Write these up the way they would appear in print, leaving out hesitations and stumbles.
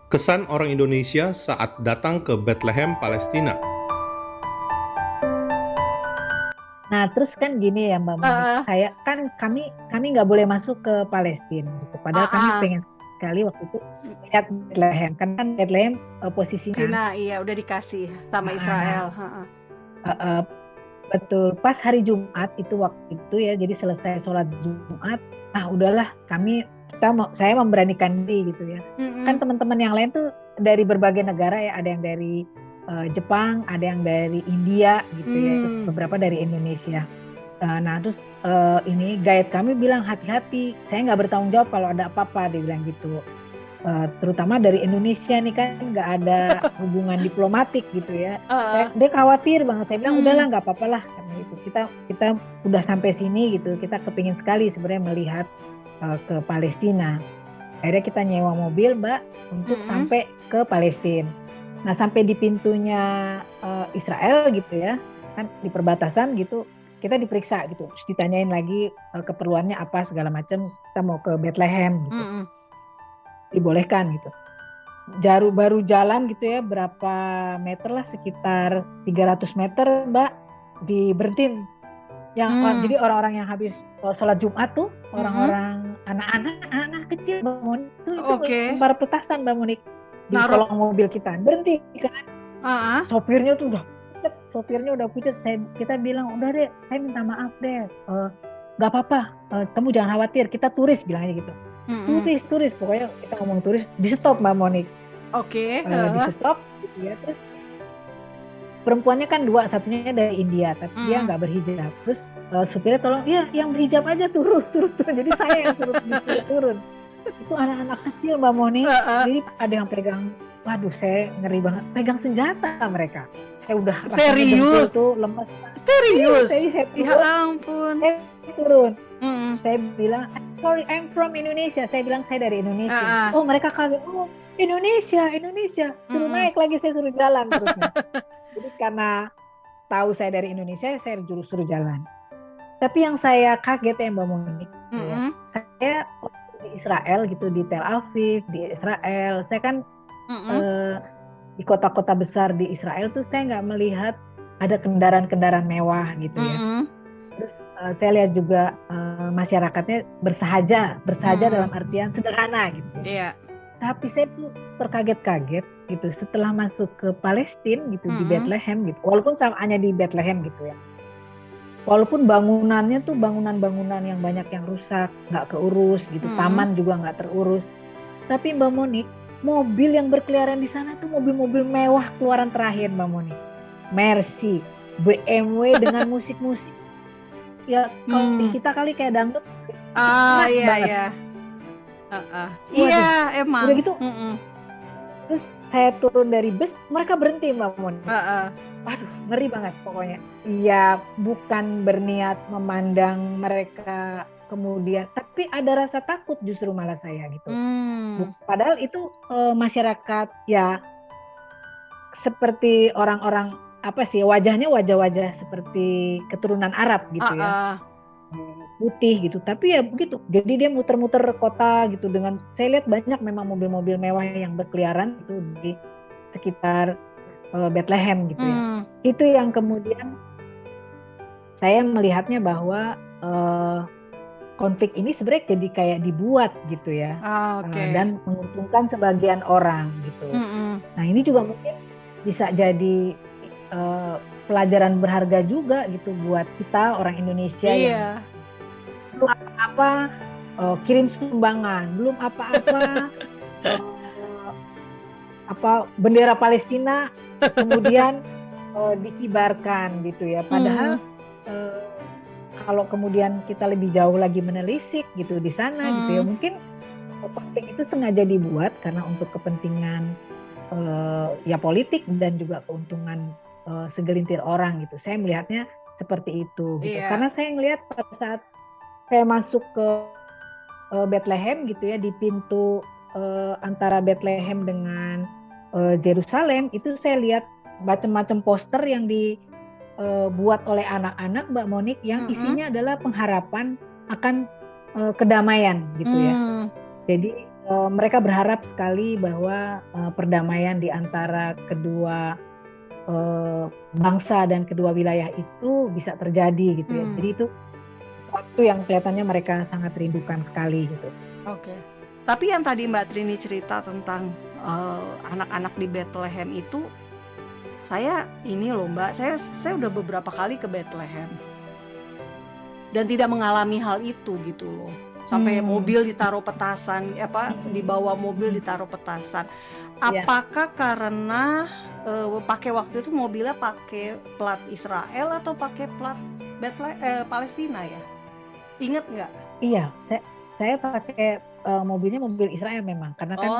Kesan orang Indonesia saat datang ke Bethlehem, Palestina. Nah, terus kan gini ya Mbak Monik, Heeh, kami nggak boleh masuk ke Palestina gitu. Padahal kami heeh. pengen sekali waktu itu lihat Bethlehem. Karena kan Bethlehem posisinya Cina, iya udah dikasih sama nah, Israel. Heeh. eh, betul pas hari Jumat itu waktu itu ya. Jadi selesai sholat Jumat, udahlah saya memberanikan diri gitu ya. Kan Mm-mm. teman-teman yang lain tuh dari berbagai negara ya, ada yang dari Jepang, ada yang dari India gitu ya, terus Hmm. beberapa dari Indonesia. Nah terus ini guide kami bilang hati-hati, saya nggak bertanggung jawab kalau ada apa-apa, dia bilang gitu. Terutama dari Indonesia nih kan nggak ada hubungan diplomatik gitu ya. Heeh. Dia khawatir banget. Saya bilang udahlah Hmm. nggak apa-apa lah karena itu kita udah sampai sini gitu. Kita kepingin sekali sebenarnya melihat ke Palestina. Akhirnya kita nyewa mobil Mbak untuk Mm-mm. sampai ke Palestina. Nah sampai di pintunya Israel gitu ya, kan di perbatasan gitu, kita diperiksa gitu, terus ditanyain lagi keperluannya apa segala macam, kita mau ke Bethlehem gitu, Mm-mm. dibolehkan gitu. Baru jalan gitu ya, berapa meter lah, sekitar 300 meter Mbak, diberhentiin. Hmm. Jadi orang-orang yang habis sholat Jumat tuh, Mm-mm. orang-orang anak-anak kecil Mbak Monik itu Oke. lempar petasan Mbak Monik di Naruh. kolong mobil kita, berhenti kan. Heeh. Sopirnya udah pucat. Kita bilang udah deh, saya minta maaf deh, nggak apa-apa, kamu jangan khawatir, kita turis bilangnya gitu. Mm-mm. Turis pokoknya kita ngomong turis, di stop Mbak Monik. Oke. Di Heeh. stop gitu ya. Terus perempuannya kan dua, satunya dari India tapi dia Mm-mm. nggak berhijab. Terus supirnya tolong, ya yang berhijab aja suruh turun. Jadi saya yang disuruh turun. Itu anak-anak kecil Mbak Moni. Heeh. Jadi ada yang pegang, waduh saya ngeri banget, pegang senjata mereka. Saya udah rasanya dengkul Serius? tuh lemes. Iya, Serius? saya Ya turun, ampun. saya turun. Mm-mm. Saya bilang, sorry, I'm from Indonesia. Saya bilang saya dari Indonesia. Heeh. Oh mereka kaget, oh Indonesia. Suruh Mm-mm. naik lagi, saya suruh jalan terusnya. Jadi karena tahu saya dari Indonesia, saya suruh jalan. Tapi yang saya kaget ya Mbak Monik, ya, Mm-mm. saya di Israel gitu, di Tel Aviv, di Israel. Saya kan Mm-mm. eh, di kota-kota besar di Israel tuh saya nggak melihat ada kendaraan-kendaraan mewah gitu ya. Mm-mm. Terus saya lihat juga masyarakatnya bersahaja dalam Mm-mm. artian sederhana gitu ya. Iya. Tapi saya tuh terkaget-kaget gitu setelah masuk ke Palestina gitu, di Mm-mm. Bethlehem gitu. Walaupun hanya di Bethlehem gitu ya. Walaupun bangunannya tuh bangunan-bangunan yang banyak yang rusak, nggak keurus gitu, Mm-mm. taman juga nggak terurus. Tapi Mbak Monik, mobil yang berkeliaran di sana tuh mobil-mobil mewah keluaran terakhir Mbak Monik. Mercy, BMW dengan musik-musik. Ya kalau di Hmm. kita kali kayak dangdut, Ah, keras iya banget. iya. Heeh. Iya, Waduh, emang. udah gitu. Mm-mm. Terus saya turun dari bus, mereka berhenti Mbak Monik. Heeh. Waduh, ngeri banget pokoknya. Iya, bukan berniat memandang mereka kemudian, tapi ada rasa takut justru malah saya gitu. Hmm. Padahal itu masyarakat ya seperti orang-orang apa sih, wajahnya wajah-wajah seperti keturunan Arab gitu ya, Heeh. putih gitu. Tapi ya begitu. Jadi dia muter-muter kota gitu, dengan saya lihat banyak memang mobil-mobil mewah yang berkeliaran itu di sekitar Bethlehem gitu ya. Hmm. Itu yang kemudian saya melihatnya bahwa konflik ini sebenarnya jadi kayak dibuat gitu ya, Ah, oke. dan menguntungkan sebagian orang gitu. Mm-mm. Nah ini juga mungkin bisa jadi uh, pelajaran berharga juga gitu buat kita orang Indonesia yang Iya. belum apa-apa kirim sumbangan, belum apa-apa uh, bendera Palestina kemudian dikibarkan gitu ya. Padahal Hmm. kalau kemudian kita lebih jauh lagi menelisik gitu di sana gitu ya, Hmm. mungkin konflik itu sengaja dibuat karena untuk kepentingan ya politik dan juga keuntungan segelintir orang gitu. Saya melihatnya seperti itu gitu. Iya. Karena saya melihat pada saat saya masuk ke Bethlehem gitu ya, di pintu antara Bethlehem dengan Jerusalem, itu saya lihat macam-macam poster yang dibuat oleh anak-anak Mbak Monik, yang Mm-mm. isinya adalah pengharapan akan kedamaian gitu ya. Hmm. Jadi mereka berharap sekali bahwa perdamaian di antara kedua bangsa dan kedua wilayah itu bisa terjadi gitu ya. Jadi itu sesuatu yang kelihatannya mereka sangat rindukan sekali gitu. Oke. Tapi yang tadi Mbak Trini cerita tentang anak-anak di Bethlehem itu, saya ini loh Mbak, saya udah beberapa kali ke Bethlehem dan tidak mengalami hal itu gitu loh. Sampai mobil ditaruh petasan, dibawa mobil ditaruh petasan. Apakah karena pakai waktu itu mobilnya pakai plat Israel atau pakai plat Palestina ya? Ingat nggak? Iya, saya pakai mobilnya mobil Israel memang, karena kan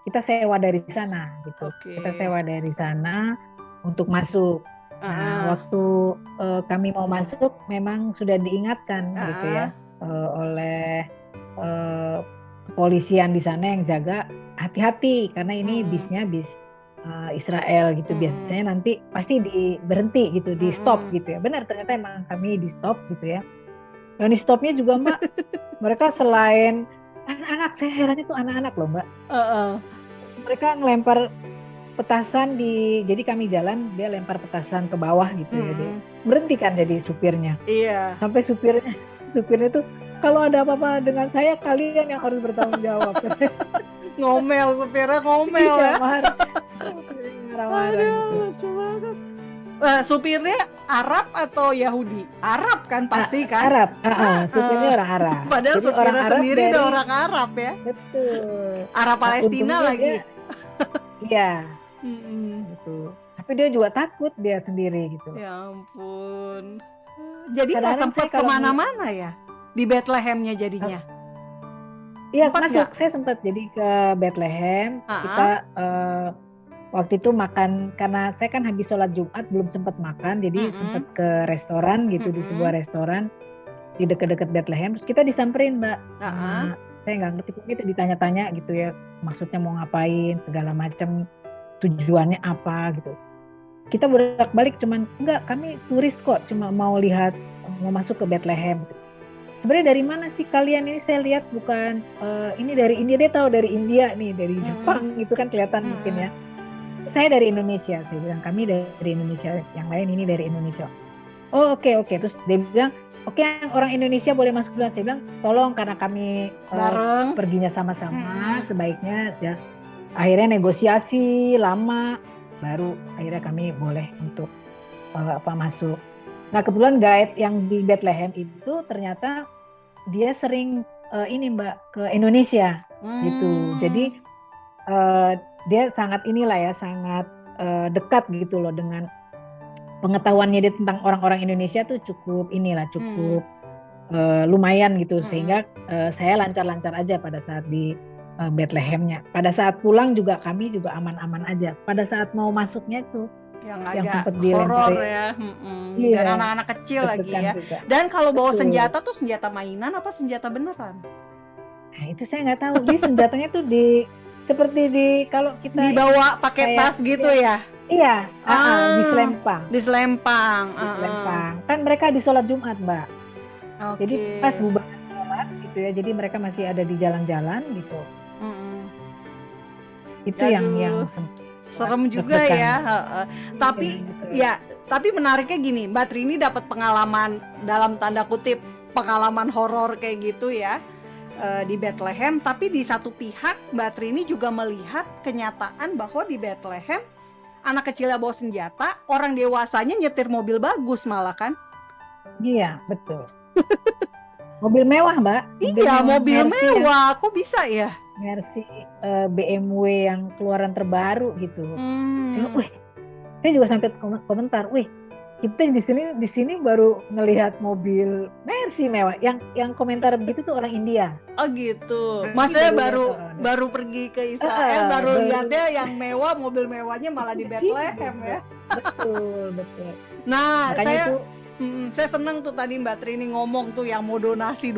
kita sewa dari sana gitu. Kita sewa dari sana untuk masuk. Nah, waktu kami mau masuk memang sudah diingatkan gitu ya oleh kepolisian di sana yang jaga, hati-hati karena ini bisnya bis Israel gitu. Biasanya nanti pasti berhenti gitu, di stop gitu ya. Benar, ternyata emang kami di stop gitu ya. Dan di stopnya juga Mbak, mereka selain anak-anak, saya heran itu anak-anak loh Mbak. Mereka ngelempar petasan jadi kami jalan, dia lempar petasan ke bawah gitu ya. Dia berhenti kan jadi supirnya. Iya. Sampai supirnya tuh, kalau ada apa-apa dengan saya, kalian yang harus bertanggung jawab. Ngomel, supirnya ngomel ya. Marah-marah gitu. Lucu banget. Supirnya Arab atau Yahudi? Arab kan pasti kan? Arab, supirnya orang Arab. Padahal jadi supirnya orang sendiri Arab udah orang Arab ya? Betul. Arab Palestina lagi. Iya. Gitu. Tapi dia juga takut dia sendiri gitu. Ya ampun. Jadi nggak sempat kemana-mana ya? Di Bethlehemnya jadinya? Iya, masuk. Saya sempat jadi ke Bethlehem. Kita waktu itu makan, karena saya kan habis sholat Jumat belum sempat makan, jadi sempat ke restoran gitu, di sebuah restoran di dekat-dekat Bethlehem. Terus kita disamperin Mbak. Saya nggak ngerti, itu ditanya-tanya gitu ya, maksudnya mau ngapain, segala macam, tujuannya apa gitu. Kita bolak-balik cuman, enggak, kami turis kok, cuma mau lihat, mau masuk ke Bethlehem. Sebenarnya dari mana sih kalian ini? Saya lihat bukan ini dari India. Dia tahu dari India nih, dari Jepang itu kan kelihatan mungkin ya. Saya dari Indonesia, saya bilang kami dari Indonesia, yang lain ini dari Indonesia. Oh oke. Terus dia bilang, oke, yang orang Indonesia boleh masuk duluan. Saya bilang, tolong, karena kami perginya sama-sama, sebaiknya ya. Akhirnya negosiasi lama, baru akhirnya kami boleh untuk masuk. Nah kebetulan guide yang di Bethlehem itu ternyata dia sering ini Mbak ke Indonesia gitu. Jadi dia sangat sangat dekat gitu loh, dengan pengetahuannya dia tentang orang-orang Indonesia tuh cukup lumayan gitu, sehingga saya lancar-lancar aja pada saat di Bethlehemnya. Pada saat pulang juga kami juga aman-aman aja. Pada saat mau masuknya tuh yang sempat horor ya, dan anak-anak kecil lagi ya. Juga. Dan kalau bawa senjata tuh senjata mainan apa senjata beneran? Nah itu saya nggak tahu. Jadi senjatanya tuh seperti kalau kita dibawa pakai tas gitu ya? Iya, diselempang. Diselempang. Kan mereka di sholat Jumat Mbak. Jadi pas bubar sholat gitu ya. Jadi mereka masih ada di jalan-jalan gitu. Itu yang serem juga ya. Tapi menariknya gini, Mbak Trini dapat pengalaman dalam tanda kutip pengalaman horor kayak gitu ya di Bethlehem. Tapi di satu pihak Mbak Trini juga melihat kenyataan bahwa di Bethlehem anak kecilnya bawa senjata, orang dewasanya nyetir mobil bagus malah kan? Iya betul. Mobil mewah Mbak. Mobil mewah. Kok bisa ya? Mercy BMW yang keluaran terbaru gitu. Saya juga sampai komentar, kita di sini baru ngelihat mobil Mercy mewah. Yang komentar begitu tuh orang India. Oh gitu. Maksudnya baru pergi ke Israel, baru lihatnya yang mewah, mobil mewahnya malah di Bethlehem ya. Betul. Nah, saya senang tuh tadi Mbak Trini ngomong tuh yang mau donasi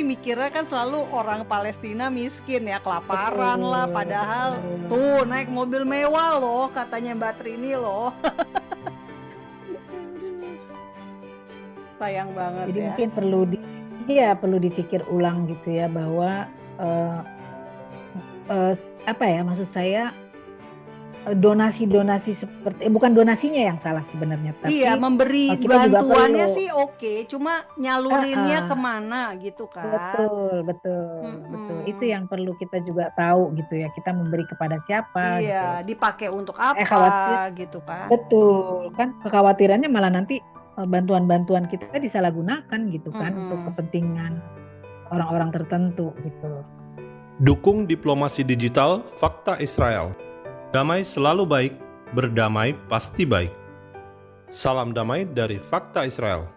mikirnya kan selalu orang Palestina miskin ya, kelaparan lah, padahal tuh naik mobil mewah loh katanya Mbak Trini loh. Sayang banget. Jadi ya. Mungkin perlu dipikir ulang gitu ya, bahwa apa ya, maksud saya donasi-donasi seperti bukan donasinya yang salah sebenarnya, tapi Iya, memberi kita juga bantuannya perlu. sih oke, cuma nyalurinnya Ah, kemana gitu kan. betul, betul, betul. Itu yang perlu kita juga tahu gitu ya. Kita memberi kepada siapa gitu. Iya, dipakai untuk khawatir, apa gitu kan. betul kan? Kekhawatirannya malah nanti bantuan-bantuan kita disalahgunakan gitu kan untuk kepentingan orang-orang tertentu gitu. Dukung diplomasi digital Fakta Israel. Damai selalu baik, berdamai pasti baik. Salam damai dari Fakta Israel.